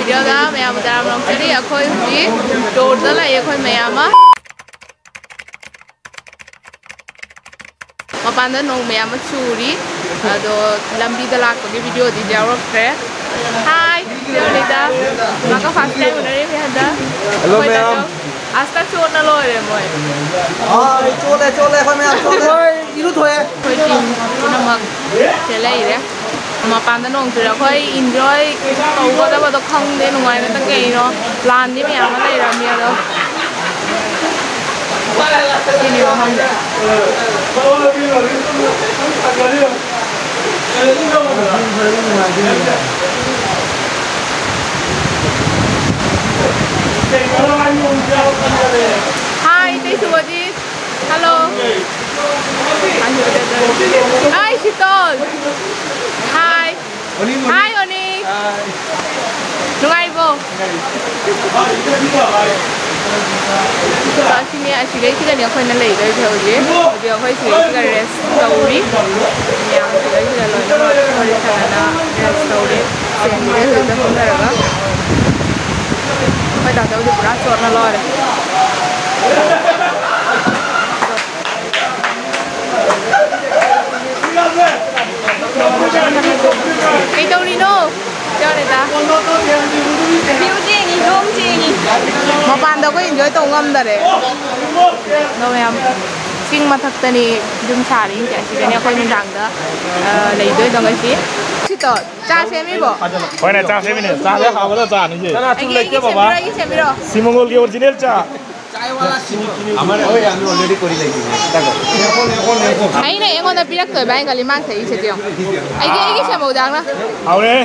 video da maya ma taram long chiri akhoi huji road da lai akhoi maya ma mapan da nong maya ma churi ado lambi da lak ko video di jawab kre hi Leonida maka first time unare me hada hello ma'am asta chot na loi re moi chole khoi ma'am chole iru thoe khoi tin na mak chelai re mapan da nong chura khoi enjoy tau da ba do khang de nuai na ta ke no plan ni me ama lai ra me do ini lo hang Hi, this is Wajid. Hello. Hi, Shitol. Hi. Hi, Oni. Nungai bo. Sini asigai sih kan yang kau nak lagi dah je. Dia kau asigai sih kan rest story. Yang asigai sih kan loh. Kau di sana rest story. Sini dia sudah pun dah ada. Kau dah tahu dia berat corna loh. Cái đâu đi đâu? Cho này ta. Mà bạn đâu có enjoy tàu ngâm đâu đấy. Đâu em. Kinh mà thật tên thì dùng xả đi chạy chỉ cái này coi mình rằng đó. Lấy đôi đồng cái gì? Chị tỏ cha xem đi bộ. Coi này cha xem đi nè. Cha đấy hào vào cha này chứ. Anh cái xem đi đâu? Simongol cái original cha. আমার ওই আমি already করি লাগি দেখো I না এখন না পিরাক তো বাই গালি মাং থাই সেটিও আই কি সে মো জাং না আও রে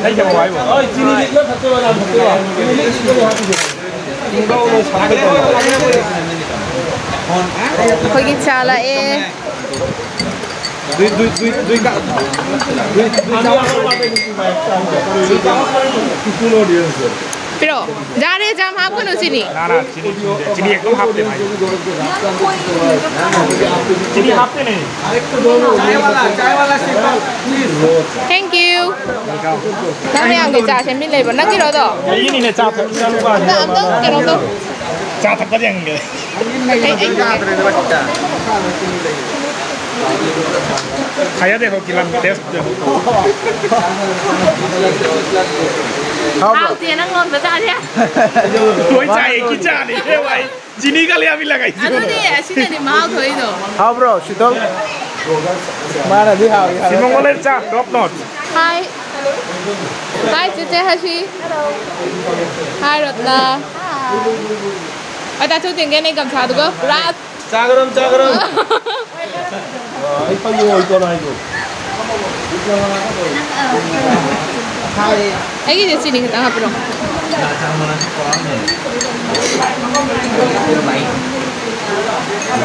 তাই যাবো আইবো ওই চিনি লিখলো থাকতে না থাকতে চিনি লিখলো হাতি দে কিংবা ওই সাথে ফোন কই কি চালা এ দুই কা দুই কিছু audience Pero, jare jam hap kono sini. না চিনি একদম হাফ দে ভাই চিনি হাফ দে নেই আরেকটু দোনো চায় वाला simple please Thank you. Nang yang ke cha chen min lei ba nang ki ro do. এই নি নে চা চা Luba Nang ke ro do. চা থাক পারি আঙ্গে খায়া দেখো কিলাম টেস্ট দেখো How tiền nang ngon ba cha dia. ওই চা একই চা নি রে ভাই চিনি খালি আমি লাগাইছি Anu ni sini ni mau thoi do. How bro শীতল মারা দি হাউ সিমঙ্গলের চা top not Hi. Hi Jeje Hashi. Hello. Hi Ratna. Hi. Ada tu tinggal ni gam cha du go. Rat. চা গরম এই পাই ওই তো নাই গো হাই Ai cái sini kita ngap dong.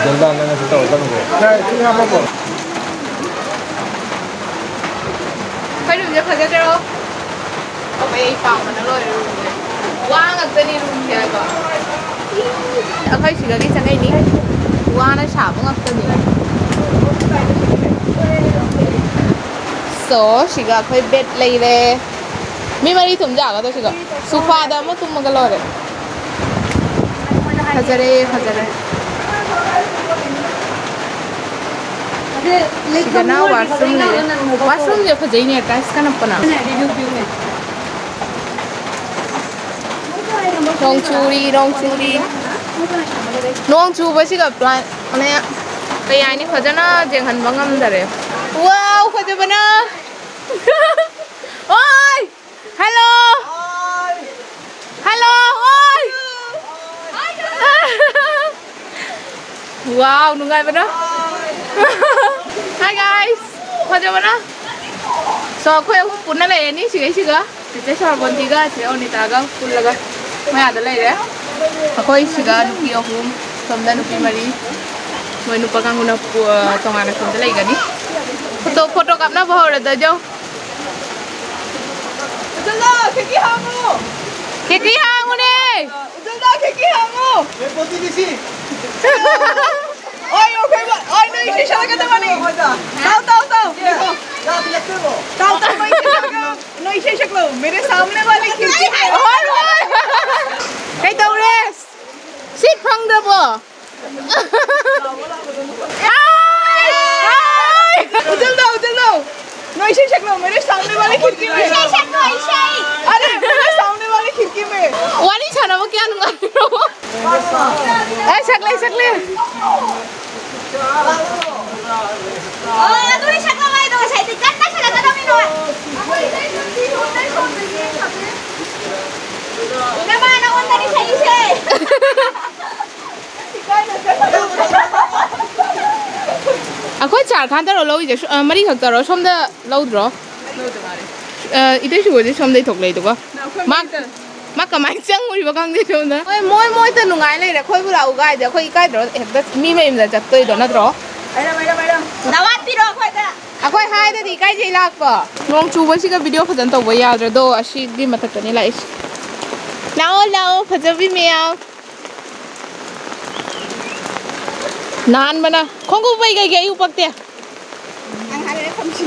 জলদা না সেটা ওটা নেবো হ্যাঁ তুমি আপা বল Phải đừng cho phải cái đó. Có phải phòng mà nó lôi rồi. Quá ngập tên đi luôn kìa cơ. Ở phải chỉ là cái chân này đi. Quá nó xả cũng ngập tên đi. So, chỉ là phải bed lấy về. Mi mari thum jaga to siga. Sofa da mo tum magalore. Hajare. Siga na washroom le. Washroom je phajai ne attach kana pana. Nong chu ba siga plan ane kaya ni phajana jenghan bangam dare. Wow, phajabana. Oi! Hello! Hello! Oi! Wow, nungai ba na? Hi guys! Khaja ba na? So, khoi pun na lai ni siga. Te sor bon tiga che onita ga pun laga. Mai ada lai re. Khoi siga nupi ahum, somda nupi mari. Moi nupa kang una tongana somda lai ga ni. Foto kap na bahor da jo. Udalda keki hangu ne. Udalda keki hangu. এ প্রতিবেশী Oi, okay ba? Oi, no isi siya ka naman eh. Tao. No isi siya klo. मेरे सामने वाली खिड़की खंगद्रबो उधर लो no इसे शक्लो मेरे सामने वाली खिड़की में इसे शक्लो इसे अरे मेरे सामने वाली खिड़की में वाली छाना वो क्या नुंगा शक्ले तुम शक्लो वाली तो शायद कितना शक्ल का तुम इनो इन्हें माना उन्हें नहीं सही से अखोई चार खान तरो लो इजे मरी खक तरो सोम द लो द्रो इते शुगो सोम दे थोक ले तो मा कमाई चंग उरी बकांग दे सोम द मोय त नुंगाई ले रे खोई बुलाउ गाय दे खोई इकाई द्रो एकदा मी मेम द चत्तोय दो न द्रो दावात पिरो खोई द अखोई हाय द इकाई जे लाक प नोंग चुबसी का वीडियो फजन तो ब याद्र दो अशी गी मथक तनी लाइस लाओ फजबी मेयाव नान बना खोंगु बाई गई गई उपकते ang hale na kamsi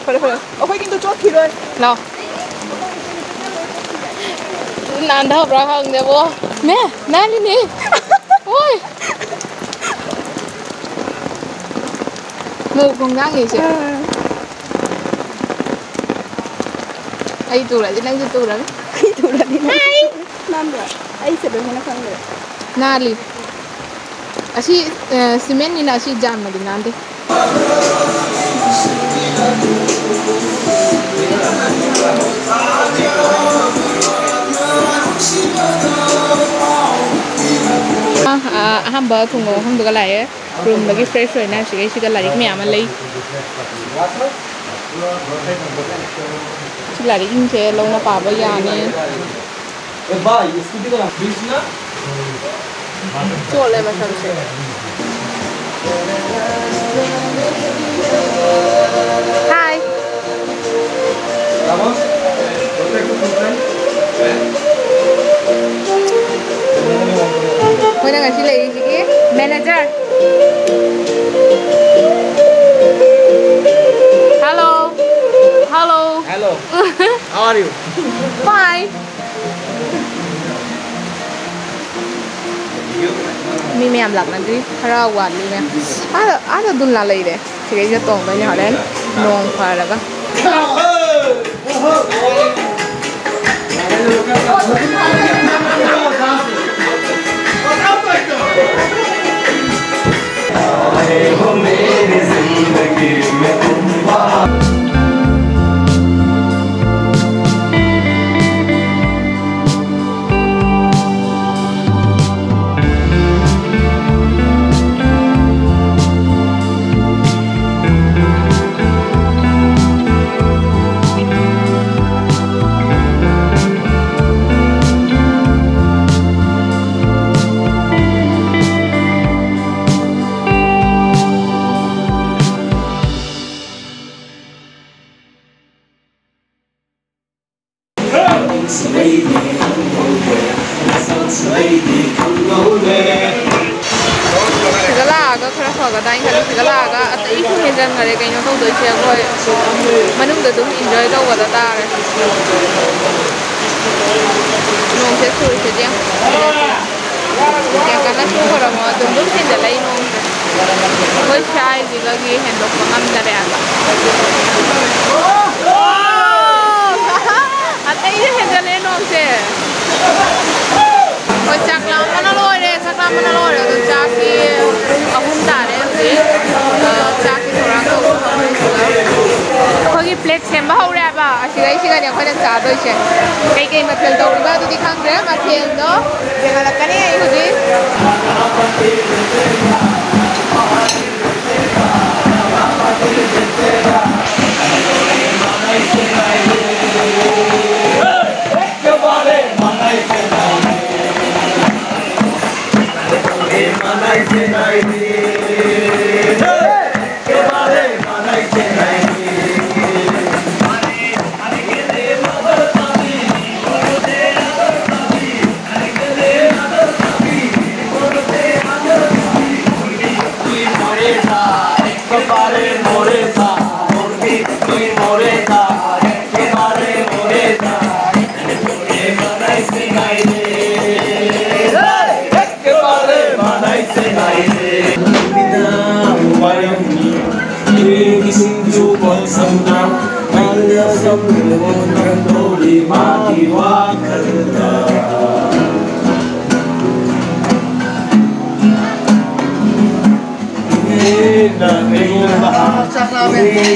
pala okay kinto chot khiroy lao nan da bra hang de bo me nan ni oi mu kong gang ni che ai tu la nang tu la ni hai nan la ai se be hona khang le na li Asi semen ni na asi jam na din nante. Aham ba thungo hum daga lai room lagi fresh hoy na siga larik me amal lai. Larik in che lo na pa ba ya ni. ए भाई scooty का बीच ना चोले muscle से हाय vamos Mana ngasih lagi sikit manager Hello Hello hello how are you Fine mi mẹ làm là đi ra quạt đi nè ada dun la lấy đấy thì cái tông cái nhỏ đấy nong phải là cái Sigalaga khara phaga dai khali sigalaga atai khu hejan ngare kaino tau doi che goi manung da dum enjoy tau ga da tare nong se suri se jang yang kana chu khara ma dum hin da lai nong koi shai gi lagi hen dok ngam da re aga atai hen da le nong se Koi chak lam mana loi re tu chak ki ahum da re se chak ki thora ko koi ki plate sem ba ho re ba asiga ne khoi na cha doi che kai ma thel do ba tu di khang re ma thel do je ma la kane ai hu ji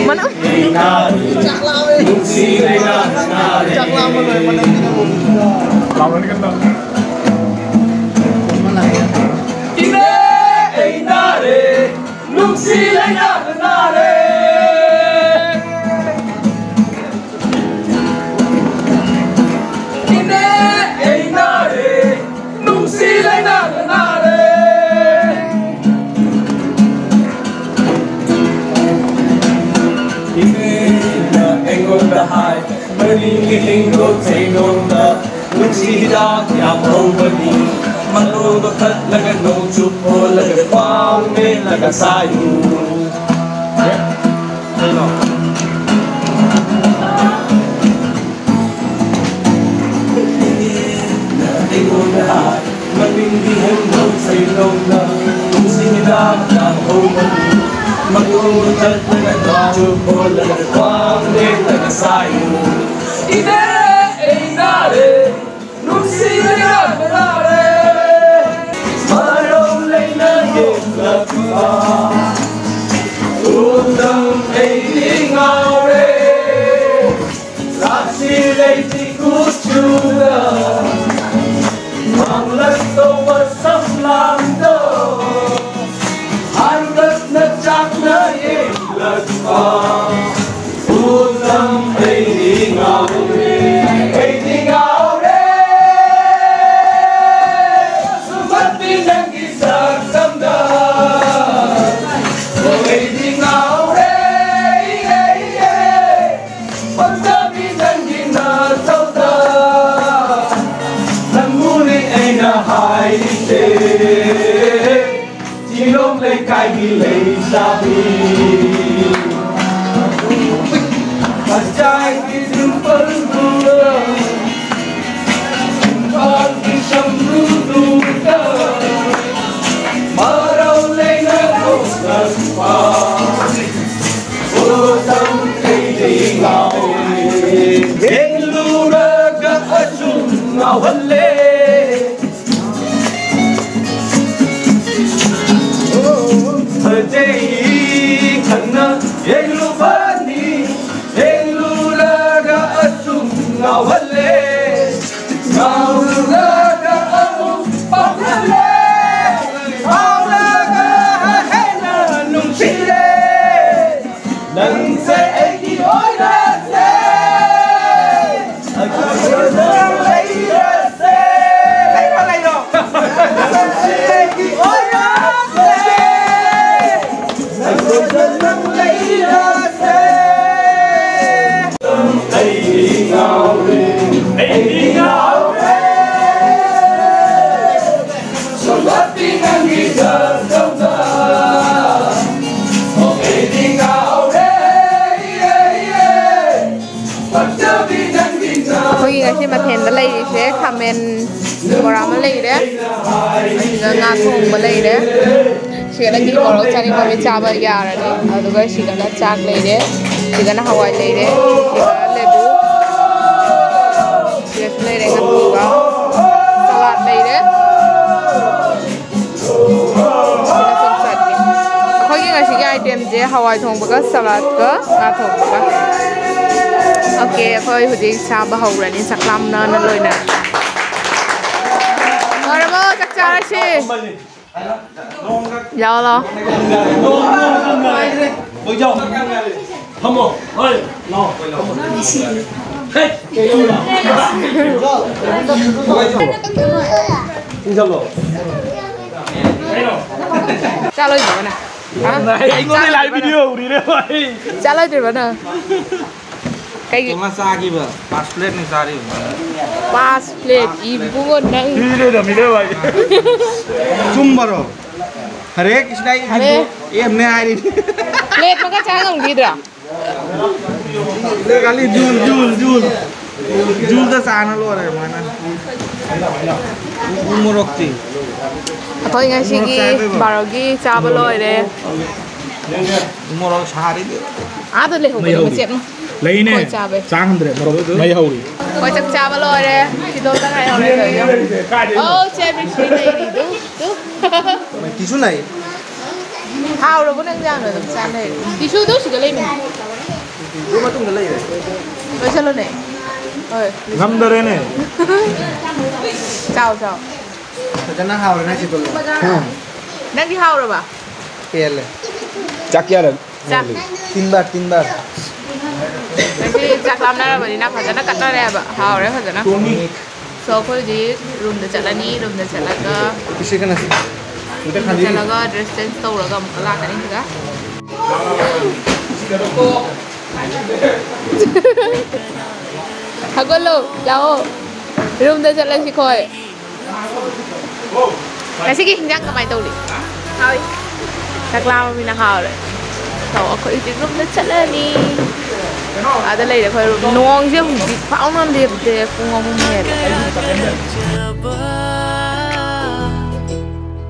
Mana? Cak lama loh, mana ini lama ini kan chaba yara ni aduga sigana chak leide sigana hawai leide sigana lebu sigana leide ngatuga salad leide sigana somsat ni khoi gi ngasi ga item je hawai thong baga salad ka nga thong baga okay khoi hudi chaba hawrani saklam na na loina aramo chakchara shi Dạ lo. Bây giờ không một ơi lo. Hey. Trả lời gì nè? Này anh có lại video đi đấy vậy. Trả lời gì nè? Cái massage kìa, pass plate này ra đi. Pass plate ibu nang. Đi đây làm gì đấy vậy? Chung baro. Hare Krishna ibu. Em này ai đi? Plate maka changang di dah. Dia kali jul dah sana lo ada mana? Umur waktu. Apa yang sih barogi cabaloy deh. Umur orang sehari dia. Ada leh hukum macam lấy Khôi nè chà về. sáng hơn đấy mấy hầu đi Coi chắc chà vào rồi đấy. Thì tôi đang ngày hôm nay rồi nhá. Ô, chị em đi đây đi, đúng. Mày tí xuống này. Hao rồi vẫn đang ra nữa, tầm san này. Tí chút đúng chỉ có lên mình. Đúng mà tung cái này. Rồi chân luôn này. Rồi. ngâm đây này Chào. Thật ra nó hào này chỉ tuần. Đang đi hao rồi bà? Kèn này. chắc kia là Chắc. Tin bạc. Nanti cak lam nara bari nak khazana katna re ba. Hao re khazana. So ko ji room da chalani, room da chalaga. Kisi kan nasi. Kita kan diri. Chalaga dress change to laga mukala kani juga. Hagolo, jao. Room da chalan si khoi. Kasi ki hinjang kamai to li. Hao. Cak lam mi na hao re. So ko i room da chalani. Ada lagi deh kalau nuang sih, di paunan dia punya pengomuman.